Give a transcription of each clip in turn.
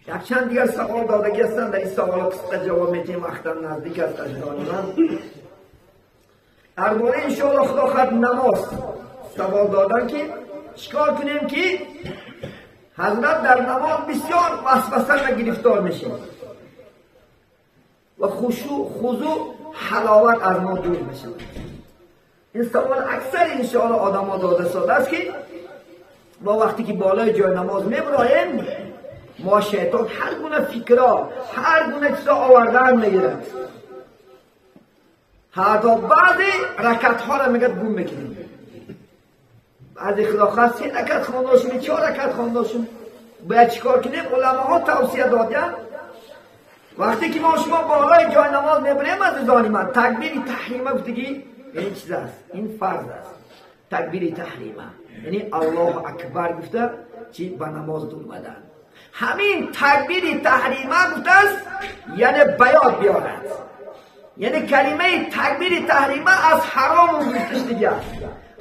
یک چند دیگر سوال دادگی هستن، در این سوال قصد جواب میتیم وقتا نزدیک است اجرانی من. درباره انشاءالله خدا خواهد نماز سوال دادن که چیکار کنیم که حضرت در نماز بسیار وسوسه گرفتار میشیم و خضوع حلاوت از ما دور میشه. این سوال اکثر انشاءالله آدم ها داده ساده است که ما وقتی که بالای جای نماز میبراییم ما شیطان هر گونه فکرها هر گونه چیزا آوردن میگیرد، حتی بعضی رکت ها را میگد گم بکنیم. بعضی خدا خواست 3 رکت خوانداشیم 4 رکت خوانداشیم باید چیکار کنیم؟ علما ها توصیه دادن وقتی که ما شما بالای جای نماز میبریم عزیزان من تکبیر تحریمه گفتگی این چیز است، این فرض است. تکبیر تحریمه یعنی الله اکبر گفته چی به نماز دور بدن. همین تکبیر تحریمه گفته است یعنی بیاد بیارد، یعنی کلمه تکبیر تحریمه از حرام گفتش دیگه.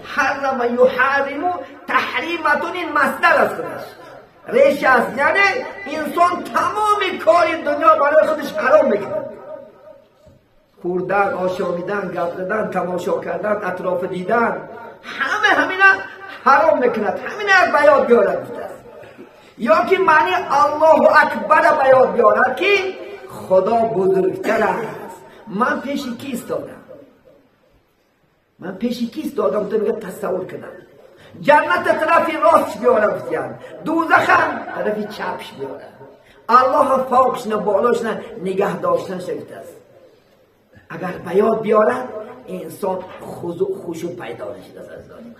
حرم یحرم تحریمتون این مصدر است خودش ریش است، یعنی انسان تمام کار دنیا برای خودش حرام میکنه. خوردن، آشامیدن، گپ زدن، تماشا کردن، اطراف دیدن، همینا حرام میکند. همینا از بیاد بیارد یا که معنی الله اکبر بیاد بیارد که خدا بزرگتر است. من پیش کی ایستادم؟ من پیش کی ایستادم؟ تو میگه تصور کنم جنت طرف راستش بیارم بسیار، دوزخ هم طرف چپش بیارم. الله فوقش نه بالاش نه نگه داشتن شکل است. اگر بیاد بیارد انسان خشوع پیدا نشد از دانیم.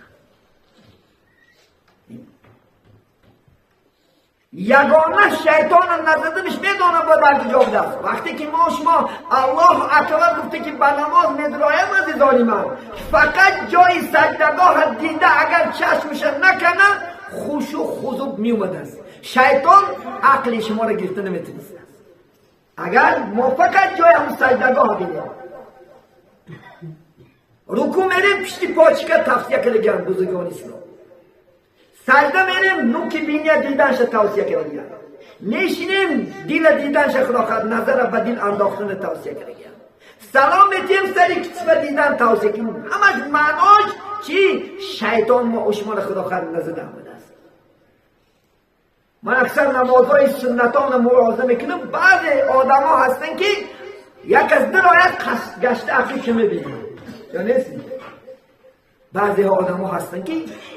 یگانه شیطان نزدنش میدانه باید برگی جا بدست. وقتی که ما شما الله اکبر گفته که به نماز میدرایم عزیزانی من فقط جای سجدگاه دیده اگر چشمش نکنه خشوع خضوع میومده است. شیطان عقل شما را گرفته نمیتونست. اگر ما فقط جای هم سجدگاه بینیم رکوع میریم پشتی پاچکه تفسیه کردگیم بزرگان اسلام، سجده میریم نوک بینیه دیدنش توصیه کردگیم، نشینیم دیل دیدنش خدا خواهد نظر به دیل انداختن توصیه کردگیم، سلام میتیم سری کتفه دیدن توصیه کردگیم. همش معناش چی؟ شیطان ما اشمان خدا خواهد نزده آمده است. من اکثر نمازهای سنتان ملاحظه میکنم بعض آدم ها هستن که یک از درایت گشته عقلش میبینن یا نیست. بعضی ها آدم ها هستن که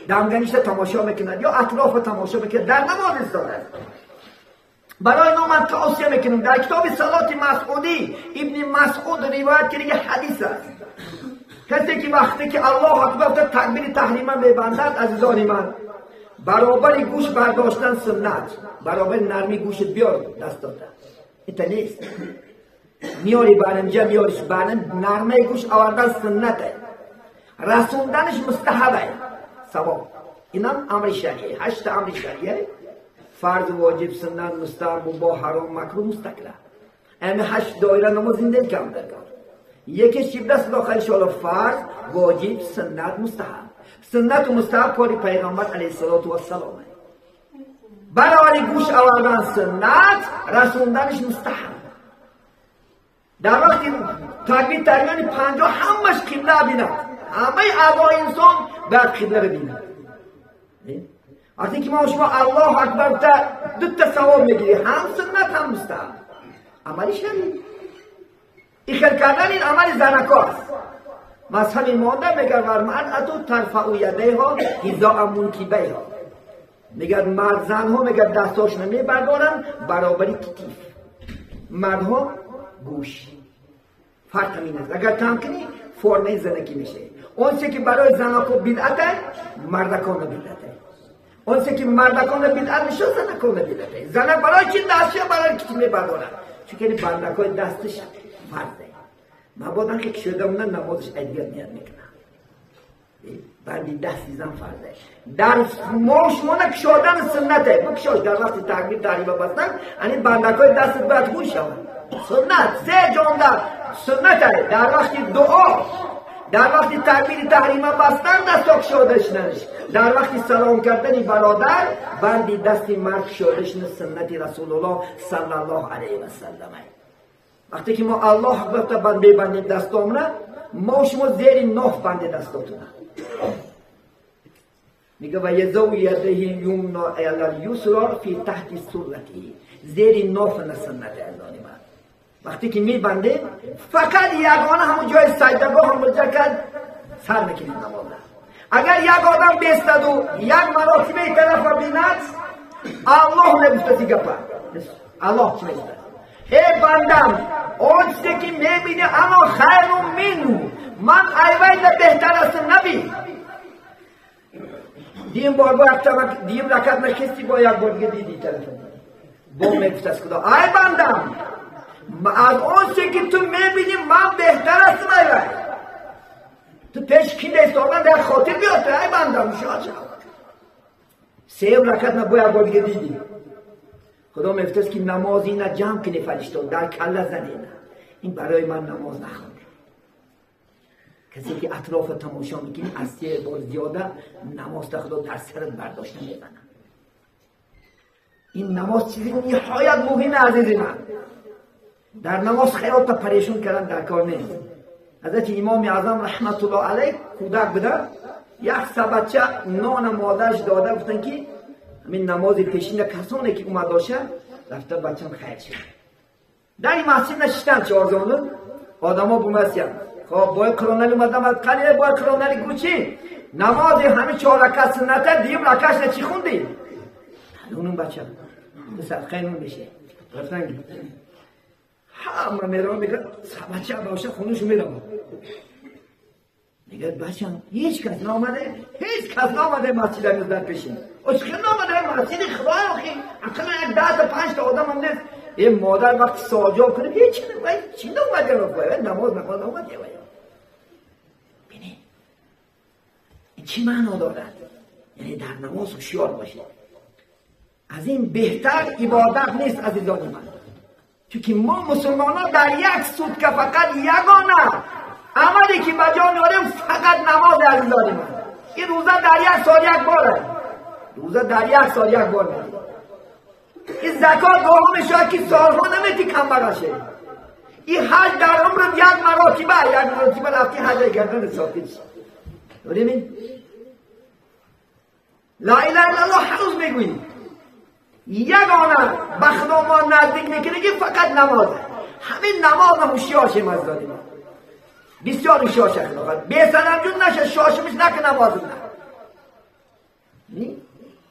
دمگنیش تماشا میکنن یا اطراف تماشا میکنن در نماز ایستادن. برای ما من توصیه میکنم در کتاب صلات مسعودی ابن مسعود روایت کرده حدیث است کسی که وقتی که الله اکبر تکبیر تحریمه میبندد عزیزان من برابر گوش برداشتن سنت، برابر نرمی گوشت بیار دست داده ایتا نیست. میاری برنجه میاریش برنجه نرمه گوش آوردن سنته، رسوندنش مستحبه ثواب. اینم امر شرعیه. 8 امر شرعیه: فرض، واجب، سنت، مستحب، مباح، حرام، مکروه، مستکره. این 8 دایره نماز این دل کم درگاه. یکی شیب دست داخلش حالا فرض، واجب، سنت، مستحب. سنت و مستحب کاری پیغمبر علیه السلام. برای گوش آوردن سنت، رسوندنش مستحب. در وقتی تکبیر تحریمه 50 همش قبله بیند، همه اعضای انسان باید قبله ببیند. وقتی که ما شما الله اکبر دو تا ثواب میگیری، هم سنت هم مستحب. عملش همین اخر کردن این عمل زنکاست. مذهب مانده میگه والمرأة ترفع یدیها حذاء منکبیها، میگه مرد زنها میگه دستاش نمیبردارن برابری کتیف، مردها گوش. فرق همین است. اگر کم کنی فرمه زنکی میشه. اونچه که برای زنکا بدعته مردکان بدعته، اونچه که مردکان بدعت میشه زنکان بدعته. زنک برای چی دستش برای کتیف میبردارن؟ چون که بندکای دستش فرده. مبادن که شده موندن نمازش ادیت میاد میکنن. بندی دستی زن فرده. در موش مونه کشادن سنته. بکشاش در وقت تکبیر تحریمه بستن یعنی بندکای دستت باید خوش شود. سنت 3 جمله سنته. در وقت دعا در وقتی تکبیر تحریمه بستن دست کشودشنش، در وقتی سلام کردن برادر بندی دستی مرد کشودشن سنت رسول الله صلی الله علیه و سلم. وقتی که ما الله گفته بنده دستامونه، ما شما زیر ناف بنده دستاتونه. میگه و یزو یده یمنا علی الیسرا فی تحت سرتی، زیر ناف سنت اعلان من. وقتی که میبنده فقط یگانه همون جای سجدگاه هم ملجا کرد سر میکنید نمازه. اگر یک آدم بیستد و یک مراتبه طرف بیند، الله نگفته سی گپه. الله چی میگه؟ ای بندم، اون چیزی که میبینی اما خیر منو، من ایویل بهتر است نبی. دیم بار دیم رکت نشستی با یک بار دیدی طرف با میگفت از خدا ای بندم، از اون چیزی که تو میبینی من بهتر است ایویل. تو پیش کی نیستادن در خاطر بیاد ای بندم شاد شد. سه رکت نبا یک بار دیدی. خدا میگفت که نمازی نه جمع کنی فرشتان در کله زنی نه، این برای من نماز نخوان. کسی که اطراف تماشا میکنی از 3 بار زیاده نماز خدا در سرت برداشته میزنه. این نماز چیزی نهایت مهمه عزیز من. در نماز خیالت پریشون کردن در کار نیست. حضرت امام اعظم رحمت الله علیه کودک بوده، یک بچه نان مادرش داده، گفتن که همین نماز پیشین کسانی که اومد باشه رفته بچم خیر شد. در این مسجد نشستن 4 زانو آدما بومسیان. خب باید کرانلی اومدم از قلیه باید کرانلی گوچی نماز همین 4 رکعت سنته دیم رکعتش چی خوندی؟ اونم بچه مثل قینون بشه رفتن همه میرم میگه بچه باشه خونش میرم میگه بچم هیچ کس نامده، هیچ کس نامده مسجد امروز در پیشین اچخی نامده مسجد خدای آخی اقلا یک 10 تا 5 تا آدم هم نیست. این مادر وقت ساجاب کنه هیچ چی نامده رو باید نماز نامده بینید این چی معنا دارد؟ یعنی در نماز هوشیار باشید. از این بهتر عبادت نیست عزیزان من. چون ما مسلمان ها در یک سود که فقط یگانه عملی که بجا میاریم فقط نماز عزیزان من. این روزه در 1 سال 1 باره، روزه در 1 سال 1 بار میدید. این زکات گاهان شاید که سالها نمیتی کم براشه. این حج در عمرم 1 مراتبه رفتی حج گردن ساکت شد. داریم لا اله الا الله هر روز میگوییم. یگانه به خدا ما نزدیک میکنه که فقط نمازه. همین نماز هم هوشیار شیم از دادیم. بسیار هوشیار شیم. بی‌صبر جون نشه شاشمش نکنه نماز نه.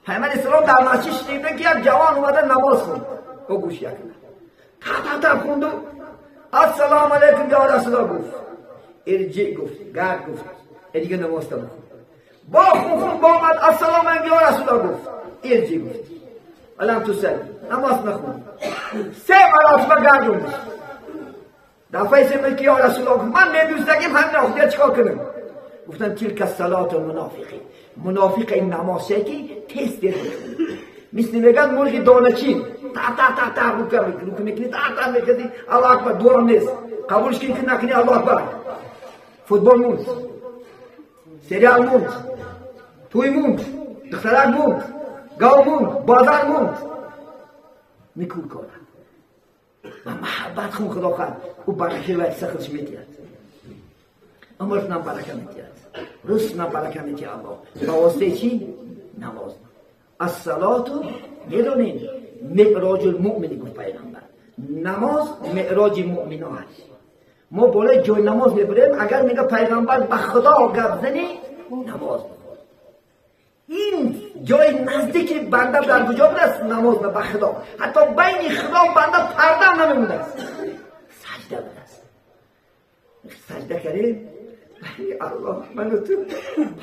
پیامبر اسلام در مسجد شنیدن که یک جوان اومده نماز خوند. او گوش کنه. تا خوند. السلام علیکم یا رسول الله گفت. ارجع گفت. گرد گفت. دیگه نماز تا بخون. با خون با اومد السلام علیکم یا رسول الله گفت. ارجع گفت. علم تو سر نماز نخون 3 مراتبه گردوندش. دفعه سه که یا رسول الله من نمیدونستگیم همین را خودیا چکار کنم؟ گفتن تلک الصلاة المنافقی. منافق این نمازه که تست دیده مثل میگن مرغ دانچین تا رو میکنی تا میکنی الله اکبر دورم نیست قبولش کنی که نکنی الله اکبر. فوتبال موند، سریال موند، توی موند، دخترک موند، گاو موند، بازار موند. میکول کنن و محبت خون خدا خواهد او برکه و سخدش میتید عمرت نم برکه میتید رسل نم برکه میتید الله با واسطه چی؟ نماز. الصلاة میدونین معراج المؤمنی گفت پیغمبر. نماز معراج مؤمنان هست. ما بالای جای نماز میبریم اگر میگه پیغمبر به خدا گپ زنی نماز بخور. این جای نزدیک بنده در کجا بوده است؟ نماز به خدا. حتی بین خدا و بنده پرده نمیمونه است. سجده بوده است. سجده کردیم ای الله منو تو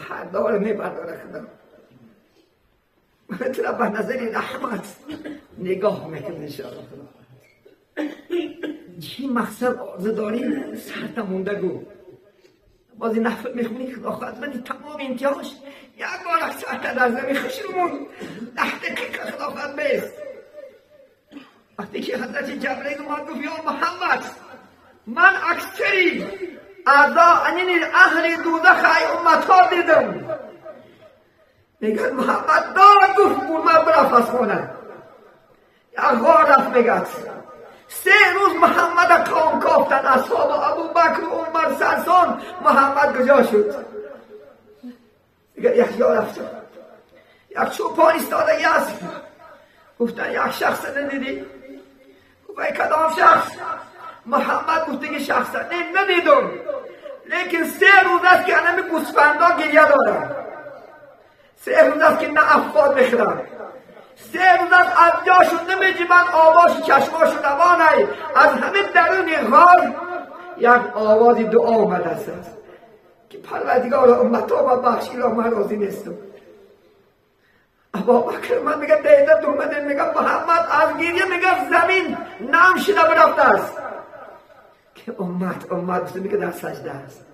پرده رو میبرداره خدا. من تو را به نظر رحمت نگاه میکنه انشاءالله خدا. چی مقصد آرزو داریم سرت مونده گو. بازی نفت میخونی خدا خواهد بدی تمام امتیاز یک بار سرت در زمین خشرمون 10 دقیقه خدا خواهد بیست. وقتی که حضرت جبرئیل اومد گفت یا محمد من اکثری اهل دوزخ ای امت ها دیدم. میگن محمد داد گفت اومد برفت از خونه یک غار رفت. میگد 3 روز محمد قوم کافتن، اصحاب ابو بکر و عمر سرسان. محمد کجا شد؟ میگه یک جا رفت، یک چوپان استاده یست. گفتن یک شخص ندیدی؟ گفت ای کدام شخص؟ محمد گفت که شخص ندیدم، لیکن 3 روز است که همه گوسفندا گریه دارن، 3 روز است که نه افقاد بخورن، 3 روز است از جاشون نمیجیبن، آواز چشماشون روانه. از همه درون غار یک آواز دعا آمده است که پروردگار امتا و بخشی را من راضی نیستم. ابوبکر من میگه دیده اومده، میگه محمد از گریه میگه زمین نم شده برفته است که امت میگه در سجده است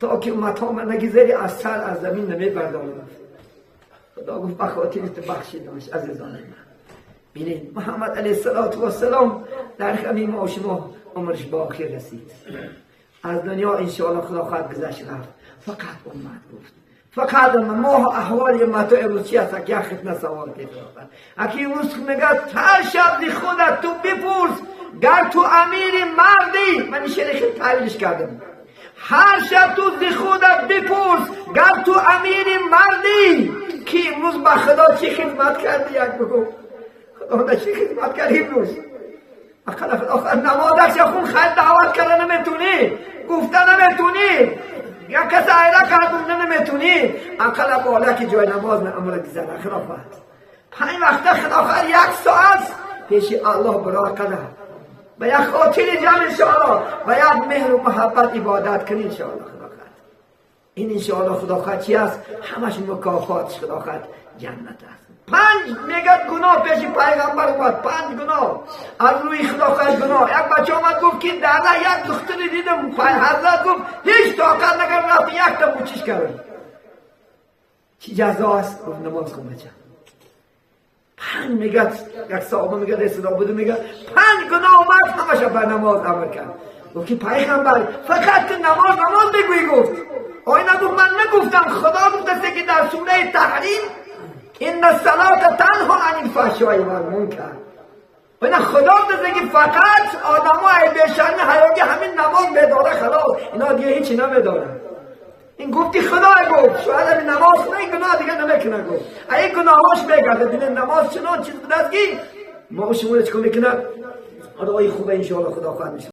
تا که امت ها من نگذاری از سر از زمین نمیبردارد. خدا گفت بخاطر بخشیدنش عزیزان من. ببینید محمد علیه السلام در همین ما و شما عمرش باقی رسید، از دنیا انشاءالله خدا خواهد گذشت رفت. فقط امت گفت، فقط ما احوال امت امروز چی هست؟ که خدمت سوال پیدا اکی امروز میگه هر شب دی خودت تو بپرس گر تو امیر مردی. من این شعر خیلی تعبیرش کردم. هر شب تو دی خودت بپرس گر تو امیر مردی که امروز با خدا چی خدمت کردی؟ یک بگو خدا چی خدمت کردی امروز؟ آخر نمازش یا خون خیلی دعوت کرده نمیتونی، گفته نمیتونی، یا کسی ایره کردون نمیتونی، اقل بالا که جای نماز نعمل گذاره خلافت 5 وقت خلافت 1 ساعت پیش الله برای قدر و یک خاطر جمع انشاءالله و یک مهر و محبت عبادت کنی انشاءالله خلافت. این انشاءالله خدا خواهد چی است؟ همش مکافاتش خدا خواهد جنت است. 5 میگه گناه پیش پیغمبر اومد، 5 گناه از روی خدا خواهد گناه. یک بچه آمد گفت که دادا یک دختری دیدم، حضرت گفت هیچ طاقت نکرد رفت یک تا موچیش کرد. چی جزا است؟ گفت نماز خون بچه. 5 میگه یک صحابه میگه رسول بوده میگه 5 گناه اومد همش بر نماز عمل کرد. گفت که پیغمبر فقط نماز بگوی. گفت آیا نگفت من نگفتم؟ خدا گفته که در سوره تحریم این الصلاة تنها عن الفحشاء والمنکر. و نه خدا گفته که فقط آدم‌ها بیشتر حیاتی همین نماز بداره خلاص، اینا دیگه هیچی نمیدارن. این گفتی خدا گفت شاید همین نماز خونه این گناه دیگه نمیکنه. گفت اگه گناهاش بگرده بینه نماز چنان چیز بودست که ما شما رو چکو میکنه آدای خوبه انشاءالله خدا خواهد میشه.